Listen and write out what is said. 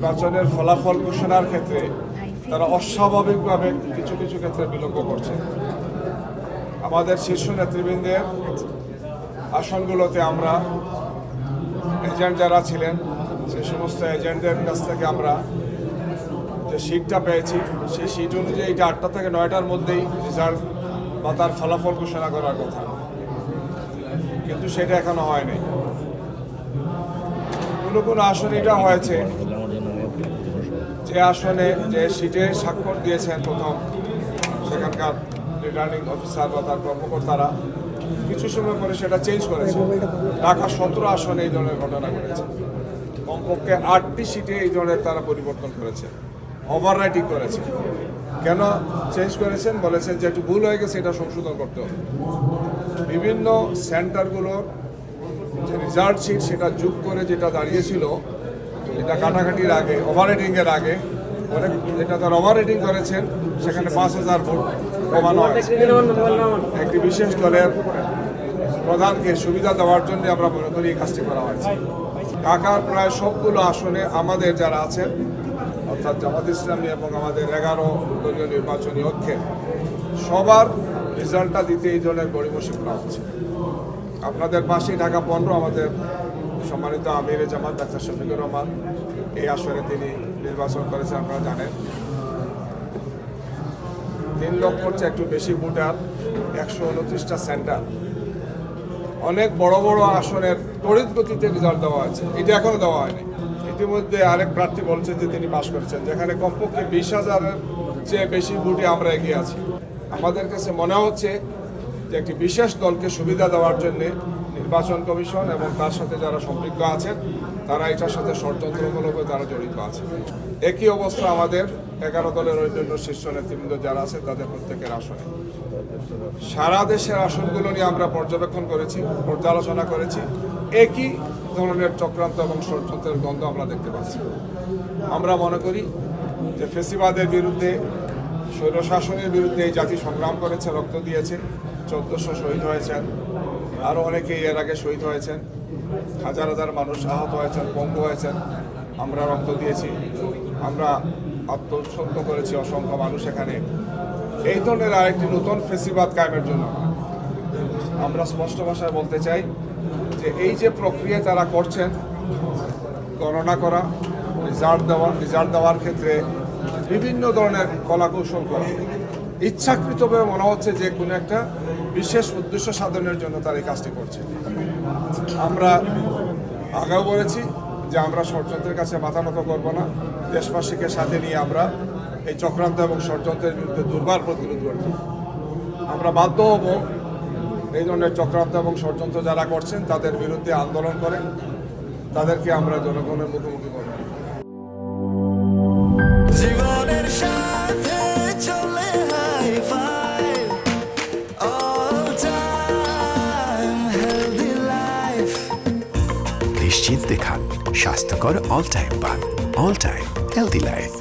নির্বাচনের ফলাফল ঘোষণার ক্ষেত্রে তারা অস্বাভাবিকভাবে কিছু কিছু ক্ষেত্রে বিলম্ব করছে। আমাদের শীর্ষ নেতৃবৃন্দের আসনগুলোতে আমরা এজেন্ট যারা ছিলেন সেই সমস্ত এজেন্টদের কাছ থেকে আমরা যে সিটটা পেয়েছি সেই সিট অনুযায়ী এটা 8টা থেকে 9টার মধ্যেই রেজাল্ট বা তার ফলাফল ঘোষণা করার কথা, কিন্তু সেটা এখনো হয়নি। কোনো আসনে এটা হয়েছে যে আসনে যে সিটে স্বাক্ষর দিয়েছেন প্রথম সেখানকার রিটার্নিং অফিসার বা তার কর্মকর্তারা কিছু সময় পরে সেটা চেঞ্জ করেছে। ঢাকা 17 আসনে এই ধরনের ঘটনা ঘটেছে। কমপক্ষে 8টি সিটে এই ধরনের তারা পরিবর্তন করেছে, ওভার রাইটিং করেছে। কেন চেঞ্জ করেছেন? বলেছেন যে একটু ভুল হয়ে গেছে, এটা সংশোধন করতে হবে। বিভিন্ন সেন্টারগুলোর যে রেজাল্ট শিট সেটা যোগ করে যেটা দাঁড়িয়েছিল, এটা কাটাকাটির আগে ওভার রেটিংয়ের আগে অনেক যেটা তার ওভার রেটিং করেছেন সেখানে 5,000 ভোট কমানো হয়েছে। একটি বিশেষ দলের প্রধানকে সুবিধা দেওয়ার জন্য আমরা মনে করি এই কাজটি করা হয়েছে। ঢাকার প্রায় সবগুলো আসনে আমাদের যারা আছেন অর্থাৎ জামাত ইসলামী এবং আমাদের 11 দলীয় নির্বাচনী ঐক্যে সবার রেজাল্টটা দিতে এই ধরনের গড়িমসি করা হচ্ছে। আপনাদের পাশেই ঢাকা 15 আমাদের সম্মানিত আমিরে জামাত ডাক্তার শফিকুর রহমান এই আসনে তিনি নির্বাচন করেছেন। আপনারা জানেন 3 লক্ষর চেয়ে একটু বেশি ভোটার, 129টা সেন্টার, অনেক বড় বড় আসনের তড়িৎ গতিতে রেজাল্ট দেওয়া হয়েছে। এটা এখনো দেওয়া হয়নি। ইতিমধ্যে আরেক প্রার্থী বলছেন যে তিনি পাশ করেছেন, যেখানে কমপক্ষে 20,000-এর চেয়ে বেশি ভোটে আমরা এগিয়ে আছি। আমাদের কাছে মনে হচ্ছে যে একটি বিশেষ দলকে সুবিধা দেওয়ার জন্যে নির্বাচন কমিশন এবং তার সাথে যারা সম্পৃক্ত আছেন তারা এটার সাথে ষড়যন্ত্রমূলকভাবে তারা জড়িত আছে। একই অবস্থা আমাদের 11 দলের অন্যান্য শীর্ষ নেতৃবৃন্দ যারা আছে তাদের প্রত্যেকের আসনে। সারা দেশের আসনগুলো নিয়ে আমরা পর্যবেক্ষণ করেছি, পর্যালোচনা করেছি। একই ধরনের চক্রান্ত এবং ষড়যন্ত্রের দ্বন্দ্ব আমরা দেখতে পাচ্ছি। আমরা মনে করি যে ফেসিবাদের বিরুদ্ধে, স্বৈরশাসনের বিরুদ্ধে এই জাতি সংগ্রাম করেছে, রক্ত দিয়েছে, 1400 শহীদ হয়েছেন, আরও অনেকেই এর আগে শহীদ হয়েছেন, হাজার হাজার মানুষ আহত হয়েছেন, পঙ্গু হয়েছেন। আমরা রক্ত দিয়েছি, আমরা আত্মসত্য করেছি অসংখ্য মানুষ এখানে। এই ধরনের আরেকটি নতুন ফেসিবাদ কায়েমের জন্য আমরা স্পষ্ট ভাষায় বলতে চাই যে এই যে প্রক্রিয়া তারা করছেন, গণনা করা, রেজাল্ট দেওয়ার ক্ষেত্রে বিভিন্ন ধরনের কলাকৌশল করা, ইচ্ছাকৃতভাবে মনে হচ্ছে যে কোনো একটা বিশেষ উদ্দেশ্য সাধনের জন্য তারা এই কাজটি করছে। আমরা আগেও বলেছি যে আমরা ষড়যন্ত্রের কাছে মাথা নত করব না। দেশবাসীকে সাথে নিয়ে আমরা এই চক্রান্ত এবং ষড়যন্ত্রের বিরুদ্ধে দুর্বার প্রতিরোধ করব। আমরা বাধ্য হব এই ধরনের চক্রান্ত এবং ষড়যন্ত্র যারা করছেন তাদের বিরুদ্ধে আন্দোলন করে তাদেরকে আমরা জনগণের মুখোমুখি করব। জীবনের সাথে চলে high five, all time healthy life. নিশ্চিন্তে খান, স্বাস্থ্যকর অল টাইম পান। All time healthy life.